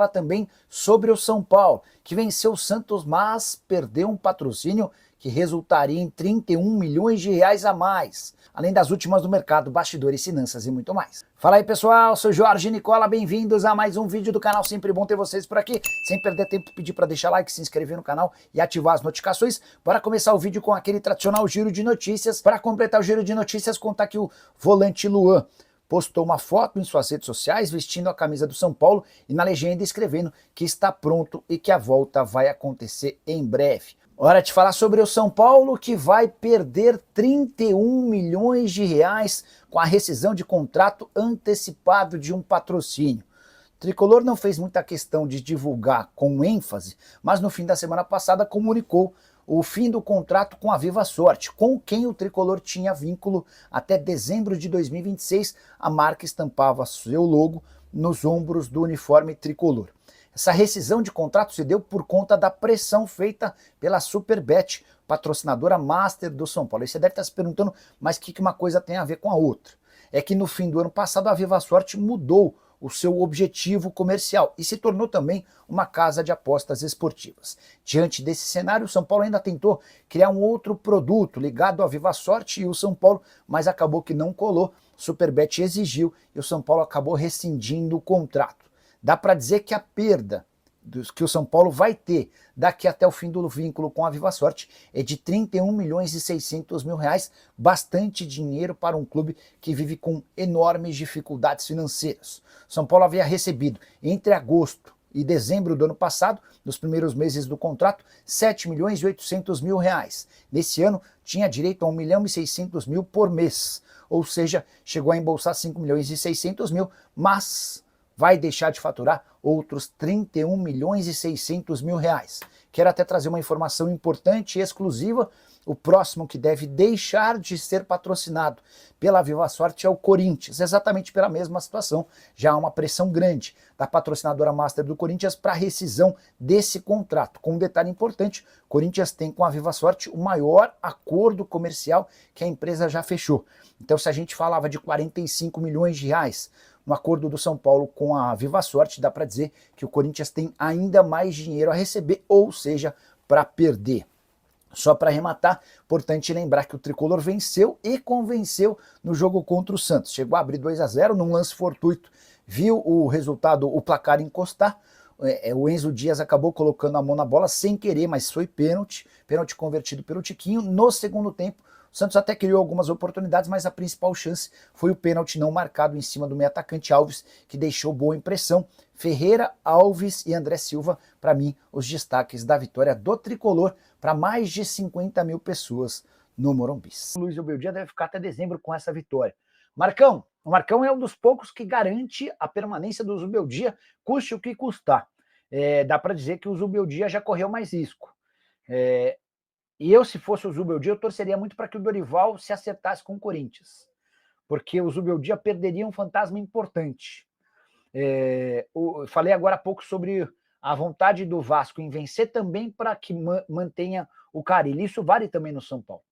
falar também sobre o São Paulo, que venceu o Santos, mas perdeu um patrocínio que resultaria em 31 milhões de reais a mais, além das últimas do mercado, bastidores, finanças e muito mais. Fala aí pessoal, sou Jorge Nicola, bem-vindos a mais um vídeo do canal, sempre bom ter vocês por aqui. Sem perder tempo, pedir para deixar like, se inscrever no canal e ativar as notificações. Para começar o vídeo com aquele tradicional giro de notícias. Para completar o giro de notícias, contar que o volante Luan postou uma foto em suas redes sociais vestindo a camisa do São Paulo e na legenda escrevendo que está pronto e que a volta vai acontecer em breve. Hora de falar sobre o São Paulo, que vai perder 31 milhões de reais com a rescisão de contrato antecipado de um patrocínio. O Tricolor não fez muita questão de divulgar com ênfase, mas no fim da semana passada comunicou o fim do contrato com a Viva Sorte, com quem o Tricolor tinha vínculo até dezembro de 2026. A marca estampava seu logo nos ombros do uniforme tricolor. Essa rescisão de contrato se deu por conta da pressão feita pela Superbet, patrocinadora master do São Paulo. E você deve estar se perguntando, mas o que uma coisa tem a ver com a outra? É que no fim do ano passado a Viva Sorte mudou o seu objetivo comercial e se tornou também uma casa de apostas esportivas. Diante desse cenário, o São Paulo ainda tentou criar um outro produto ligado à Viva Sorte e o São Paulo, mas acabou que não colou. Superbet exigiu e o São Paulo acabou rescindindo o contrato. Dá para dizer que a perda que o São Paulo vai ter daqui até o fim do vínculo com a Viva Sorte é de 31 milhões e 600 mil reais, bastante dinheiro para um clube que vive com enormes dificuldades financeiras. São Paulo havia recebido entre agosto e dezembro do ano passado, nos primeiros meses do contrato, 7 milhões e 800 mil reais. Nesse ano tinha direito a 1 milhão e 600 mil por mês, ou seja, chegou a embolsar 5 milhões e 600 mil, mas vai deixar de faturar outros 31 milhões e 600 mil reais. Quero até trazer uma informação importante e exclusiva. O próximo que deve deixar de ser patrocinado pela Viva Sorte é o Corinthians, exatamente pela mesma situação. Já há uma pressão grande da patrocinadora master do Corinthians para a rescisão desse contrato. Com um detalhe importante, o Corinthians tem com a Viva Sorte o maior acordo comercial que a empresa já fechou. Então se a gente falava de 45 milhões de reais, no acordo do São Paulo com a Viva Sorte, dá para dizer que o Corinthians tem ainda mais dinheiro a receber, ou seja, para perder. Só para arrematar, importante lembrar que o Tricolor venceu e convenceu no jogo contra o Santos. Chegou a abrir 2-0 num lance fortuito, viu o resultado, o placar encostar. O Enzo Dias acabou colocando a mão na bola sem querer, mas foi pênalti convertido pelo Tiquinho. No segundo tempo, o Santos até criou algumas oportunidades, mas a principal chance foi o pênalti não marcado em cima do meio atacante Alves, que deixou boa impressão. Ferreira, Alves e André Silva, para mim, os destaques da vitória do Tricolor para mais de 50 mil pessoas no Morumbi. O Luiz Ubeldia deve ficar até dezembro com essa vitória. O Marcão é um dos poucos que garante a permanência do Zubeldia, custe o que custar. Dá para dizer que o Zubeldia já correu mais risco. E eu, se fosse o Zubeldia, eu torceria muito para que o Dorival se acertasse com o Corinthians, porque o Zubeldia perderia um fantasma importante. Eu falei agora há pouco sobre a vontade do Vasco em vencer também para que mantenha o Carille. Isso vale também no São Paulo.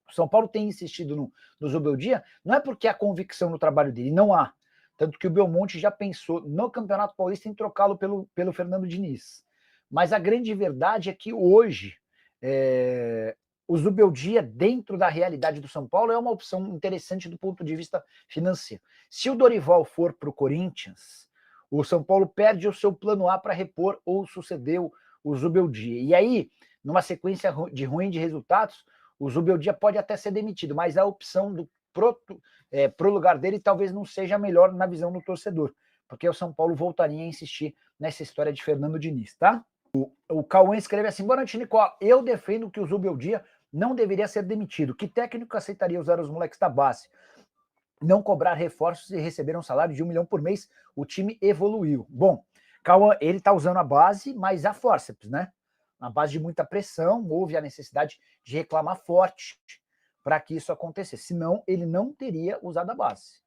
O São Paulo tem insistido no Zubeldia, não é porque há convicção no trabalho dele, não há. Tanto que o Belmonte já pensou no Campeonato Paulista em trocá-lo pelo Fernando Diniz. Mas a grande verdade é que hoje o Zubeldia, dentro da realidade do São Paulo, é uma opção interessante do ponto de vista financeiro. Se o Dorival for para o Corinthians, o São Paulo perde o seu plano A para repor ou suceder o Zubeldia. E aí, numa sequência ruim de resultados, o Zubeldia pode até ser demitido, mas a opção pro lugar dele talvez não seja a melhor na visão do torcedor, porque o São Paulo voltaria a insistir nessa história de Fernando Diniz, tá? O Cauã escreve assim: boa noite, Nicola. Eu defendo que o Zubeldia não deveria ser demitido. Que técnico aceitaria usar os moleques da base? Não cobrar reforços e receber um salário de 1 milhão por mês? O time evoluiu. Bom, Cauã, ele tá usando a base, mas a fórceps, né? Na base de muita pressão, houve a necessidade de reclamar forte para que isso acontecesse. Senão, ele não teria usado a base,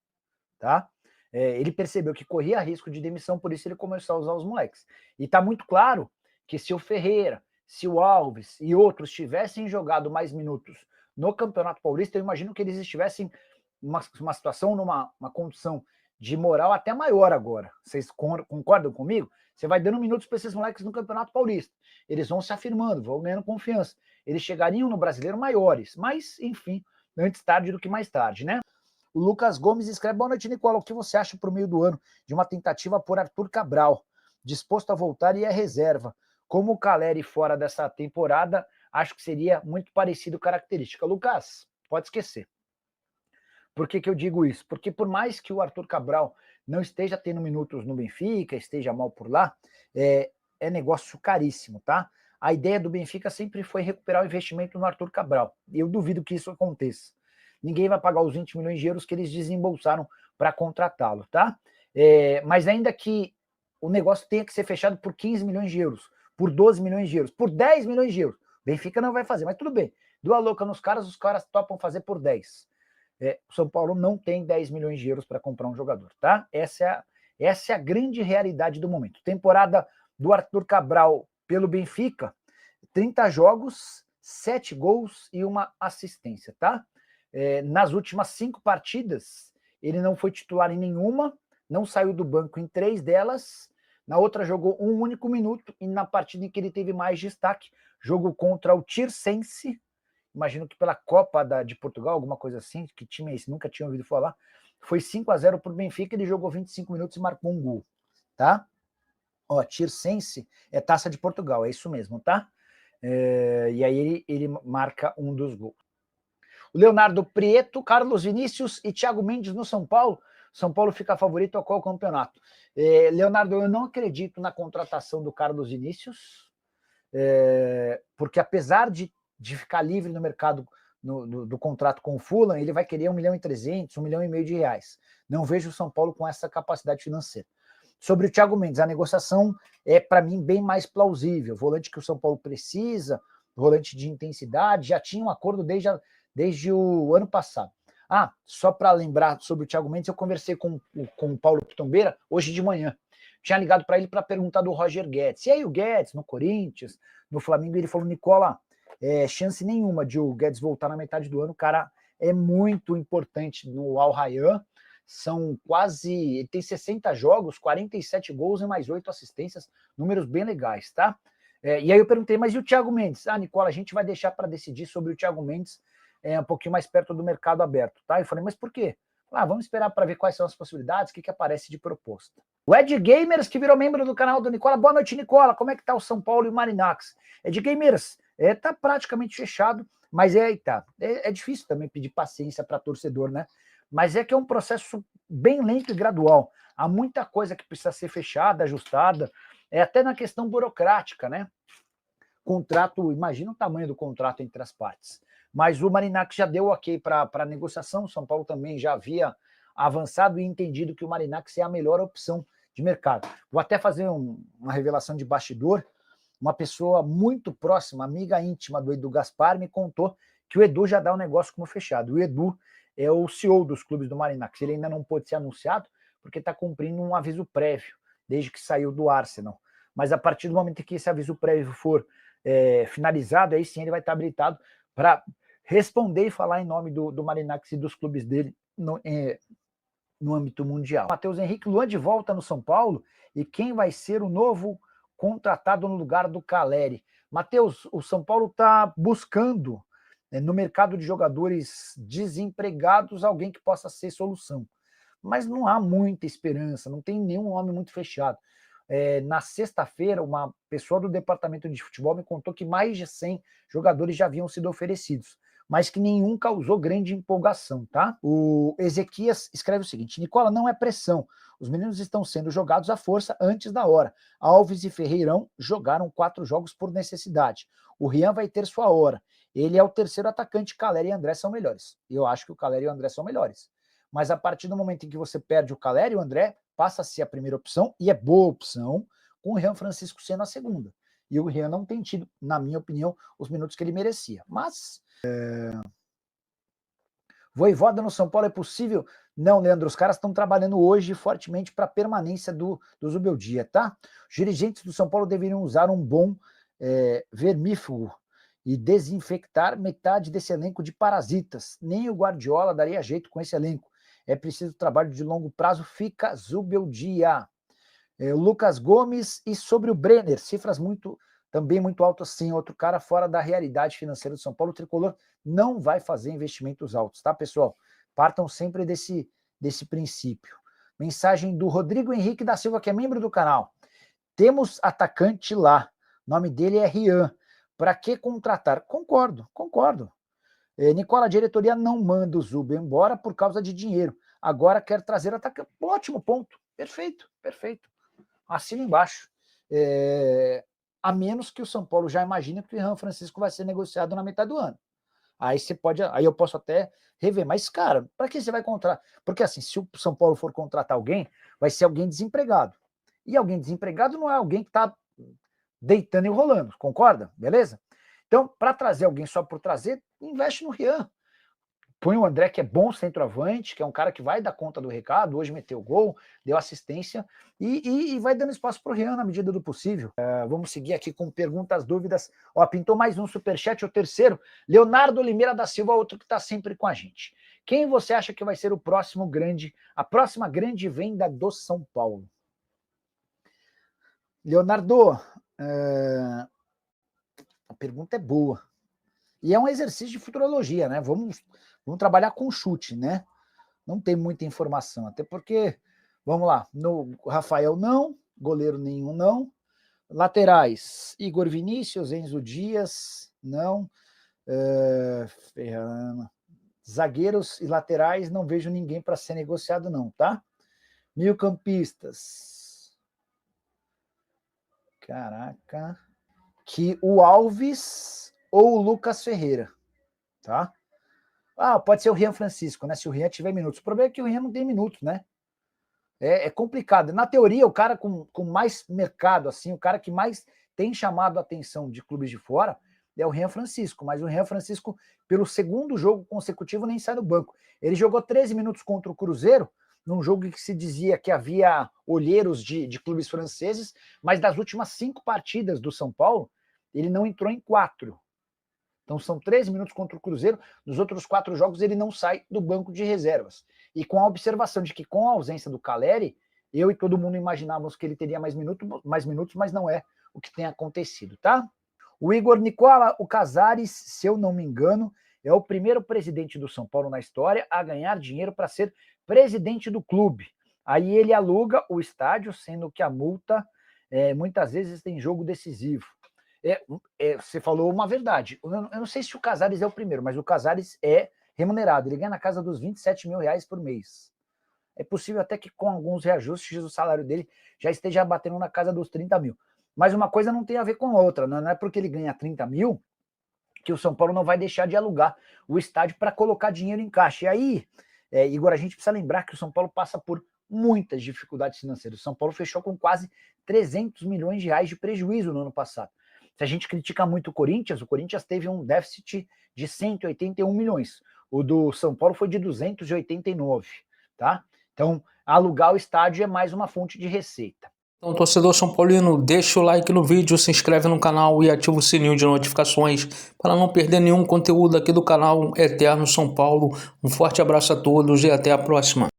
tá? Ele percebeu que corria risco de demissão, por isso ele começou a usar os moleques. E tá muito claro que se o Ferreira, se o Alves e outros tivessem jogado mais minutos no Campeonato Paulista, eu imagino que eles estivessem numa situação, numa condição de moral até maior agora. Vocês concordam comigo? Você vai dando minutos para esses moleques no Campeonato Paulista. Eles vão se afirmando, vão ganhando confiança. Eles chegariam no Brasileiro maiores, mas, enfim, antes tarde do que mais tarde, né? O Lucas Gomes escreve: boa noite, Nicola. O que você acha para o meio do ano de uma tentativa por Arthur Cabral, disposto a voltar e é reserva? Como o Caleri fora dessa temporada, acho que seria muito parecido característica. Lucas, pode esquecer. Por que eu digo isso? Porque por mais que o Arthur Cabral não esteja tendo minutos no Benfica, esteja mal por lá, é negócio caríssimo, tá? A ideia do Benfica sempre foi recuperar o investimento no Arthur Cabral. E eu duvido que isso aconteça. Ninguém vai pagar os 20 milhões de euros que eles desembolsaram para contratá-lo, tá? Mas ainda que o negócio tenha que ser fechado por 15 milhões de euros, por 12 milhões de euros, por 10 milhões de euros, Benfica não vai fazer, mas tudo bem. Dou a louca nos caras, os caras topam fazer por 10. O São Paulo não tem 10 milhões de euros para comprar um jogador, tá? Essa é a grande realidade do momento. Temporada do Arthur Cabral pelo Benfica, 30 jogos, 7 gols e uma assistência, tá? Nas últimas 5 partidas, ele não foi titular em nenhuma, não saiu do banco em 3 delas, na outra jogou um único minuto, e na partida em que ele teve mais destaque, jogo contra o Tirsense, imagino que pela Copa de Portugal, alguma coisa assim, que time é esse? Nunca tinha ouvido falar, foi 5-0 para o Benfica, ele jogou 25 minutos e marcou um gol, tá? Ó, Tirsense é Taça de Portugal, é isso mesmo, tá? E aí ele marca um dos gols. O Leonardo Prieto, Carlos Vinícius e Thiago Mendes no São Paulo. São Paulo fica favorito a qual campeonato? Leonardo, eu não acredito na contratação do Carlos Vinícius, porque apesar de ficar livre no mercado do contrato com o Fulham, ele vai querer 1.300.000, 1,5 milhão de reais. Não vejo o São Paulo com essa capacidade financeira. Sobre o Thiago Mendes, a negociação é, para mim, bem mais plausível. Volante que o São Paulo precisa, volante de intensidade, já tinha um acordo desde o ano passado. Só para lembrar sobre o Thiago Mendes, eu conversei com o Paulo Pitombeira hoje de manhã. Tinha ligado para ele para perguntar do Roger Guedes. E aí o Guedes, no Corinthians, no Flamengo, ele falou: Nicola, chance nenhuma de o Guedes voltar na metade do ano. O cara é muito importante no Al Rayyan. São quase, ele tem 60 jogos, 47 gols e mais 8 assistências, números bem legais, tá? E aí eu perguntei: mas e o Thiago Mendes? Nicola, a gente vai deixar para decidir sobre o Thiago Mendes um pouquinho mais perto do mercado aberto, tá? Eu falei: mas por quê? Vamos esperar para ver quais são as possibilidades, o que aparece de proposta. O Ed Gamers, que virou membro do canal do Nicola. Boa noite, Nicola. Como é que tá o São Paulo e o Marinacx? Ed Gamers, tá praticamente fechado, mas é difícil também pedir paciência para torcedor, né? Mas é que é um processo bem lento e gradual. Há muita coisa que precisa ser fechada, ajustada, até na questão burocrática, né? Contrato, imagina o tamanho do contrato entre as partes. Mas o Marinacx já deu ok para a negociação, o São Paulo também já havia avançado e entendido que o Marinacx é a melhor opção de mercado. Vou até fazer uma revelação de bastidor. Uma pessoa muito próxima, amiga íntima do Edu Gaspar, me contou que o Edu já dá o negócio como fechado. O Edu é o CEO dos clubes do Marinacx. Ele ainda não pôde ser anunciado porque está cumprindo um aviso prévio, desde que saiu do Arsenal. Mas a partir do momento em que esse aviso prévio for finalizado, aí sim ele vai estar habilitado para responder e falar em nome do Marinacx e dos clubes dele no âmbito mundial. Matheus Henrique, Luan de volta no São Paulo, e quem vai ser o novo contratado no lugar do Caleri? Matheus, o São Paulo está buscando no mercado de jogadores desempregados alguém que possa ser solução. Mas não há muita esperança, não tem nenhum nome muito fechado. Na sexta-feira, uma pessoa do departamento de futebol me contou que mais de 100 jogadores já haviam sido oferecidos, mas que nenhum causou grande empolgação, tá? O Ezequias escreve o seguinte: Nicola, não é pressão. Os meninos estão sendo jogados à força antes da hora. Alves e Ferreirão jogaram 4 jogos por necessidade. O Rian vai ter sua hora. Ele é o terceiro atacante, Caleri e André são melhores. Eu acho que o Caleri e o André são melhores. Mas a partir do momento em que você perde o Caleri, o André passa a ser a primeira opção, e é boa opção, com o Rian Francisco sendo a segunda. E o Rian não tem tido, na minha opinião, os minutos que ele merecia. Mas Vojvoda no São Paulo é possível? Não, Leandro, os caras estão trabalhando hoje fortemente para a permanência do Zubeldia, tá? Os dirigentes do São Paulo deveriam usar um bom vermífugo e desinfectar metade desse elenco de parasitas. Nem o Guardiola daria jeito com esse elenco. É preciso trabalho de longo prazo, fica Zubeldia. O Lucas Gomes, e sobre o Brenner, cifras também muito altas, sim, outro cara fora da realidade financeira do São Paulo. O Tricolor não vai fazer investimentos altos, tá, pessoal? Partam sempre desse princípio. Mensagem do Rodrigo Henrique da Silva, que é membro do canal. Temos atacante lá, o nome dele é Rian. Para que contratar? Concordo. Nicola, a diretoria não manda o Zuba embora por causa de dinheiro. Agora quer trazer atacante. Ótimo ponto. Perfeito. Assina embaixo. A menos que o São Paulo já imagine que o Jean Francisco vai ser negociado na metade do ano. Aí eu posso até rever. Mas, cara, para que você vai contratar? Porque assim, se o São Paulo for contratar alguém, vai ser alguém desempregado. E alguém desempregado não é alguém que está deitando e rolando, concorda? Beleza? Então, para trazer alguém só por trazer, investe no Rian. Põe o André, que é bom centroavante, que é um cara que vai dar conta do recado, hoje meteu gol, deu assistência, e vai dando espaço para o Rian na medida do possível. Vamos seguir aqui com perguntas, dúvidas. Pintou mais um superchat, o terceiro. Leonardo Limeira da Silva, outro que está sempre com a gente. Quem você acha que vai ser a próxima grande venda do São Paulo? Leonardo, a pergunta é boa. E é um exercício de futurologia, né? Vamos trabalhar com chute, né? Não tem muita informação, até porque, vamos lá, no Rafael não, goleiro nenhum não, laterais, Igor Vinícius, Enzo Dias, não, zagueiros e laterais, não vejo ninguém para ser negociado não, tá? Meio-campistas, caraca, que o Alves ou o Lucas Ferreira, tá? Pode ser o Rian Francisco, né? Se o Rian tiver minutos. O problema é que o Rian não tem minutos, né? É complicado. Na teoria, o cara com mais mercado, assim, o cara que mais tem chamado a atenção de clubes de fora é o Rian Francisco. Mas o Rian Francisco, pelo segundo jogo consecutivo, nem sai do banco. Ele jogou 13 minutos contra o Cruzeiro, num jogo que se dizia que havia olheiros de clubes franceses, mas das últimas 5 partidas do São Paulo, ele não entrou em 4. Então são 13 minutos contra o Cruzeiro, nos outros 4 jogos ele não sai do banco de reservas. E com a observação de que com a ausência do Caleri, eu e todo mundo imaginávamos que ele teria mais minutos, mas não é o que tem acontecido, tá? O Igor Nicola, o Casares, se eu não me engano, é o primeiro presidente do São Paulo na história a ganhar dinheiro para ser presidente do clube. Aí ele aluga o estádio, sendo que a multa muitas vezes tem jogo decisivo. Você falou uma verdade. Eu não sei se o Casares é o primeiro, mas o Casares é remunerado. Ele ganha na casa dos 27 mil reais por mês. É possível até que com alguns reajustes o salário dele já esteja batendo na casa dos 30 mil. Mas uma coisa não tem a ver com a outra. Não é porque ele ganha 30 mil que o São Paulo não vai deixar de alugar o estádio para colocar dinheiro em caixa. E aí, Igor, a gente precisa lembrar que o São Paulo passa por muitas dificuldades financeiras. O São Paulo fechou com quase 300 milhões de reais de prejuízo no ano passado. Se a gente critica muito o Corinthians teve um déficit de 181 milhões. O do São Paulo foi de 289, tá? Então, alugar o estádio é mais uma fonte de receita. Então, torcedor São Paulino, deixa o like no vídeo, se inscreve no canal e ativa o sininho de notificações para não perder nenhum conteúdo aqui do canal Eterno São Paulo. Um forte abraço a todos e até a próxima.